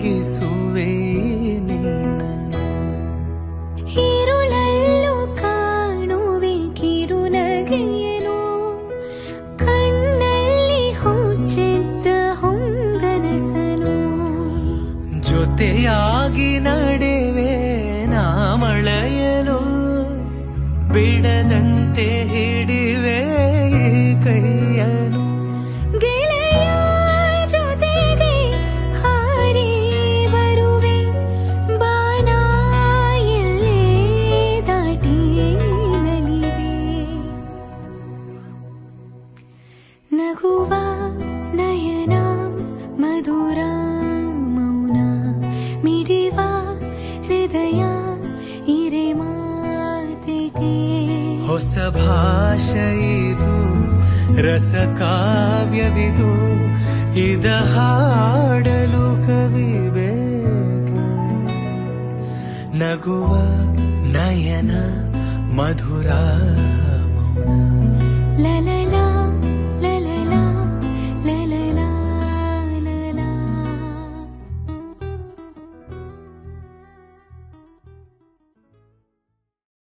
ಸಾಗಿಸುವೆ ನಿನ್ನ. ಈರುಳಲ್ಲೂ ಕಾಣುವೆ ಕಿರುನಗೆಯನು, ಕಣ್ಣಲ್ಲಿ ಹುಚ್ಚಿದ್ದ ಹೊಂಗನಸನು. ಜೊತೆಯಾಗಿ ನಡೆವೆ ನಾ ಮಳೆಯಲು, ಬಿಡದಂತೆ ಹಿಡಿವೆ ಕೈಯನು. ಗೆಳೆಯ ಜೊತೆಗೆ ಹಾರಿ ಬರುವೆ, ಬಾನ ಎಲ್ಲೇ ದಾಟಿ ನಲಿವೆ. ನಗುವ ನಯನ ಮಧುರ ಮೌನ, ಮಿಡಿವ ಹೃದಯ ಇರೆ ಮಾತಿಗೆ. ಹೊಸ ಭಾಷೆ ಇದು, ರಸ ಕಾವ್ಯವಿದು, ಇದ ಹಾಡಲು ಕವಿ ಬೇಕು. ನಗುವ ನಯನ ಮಧುರ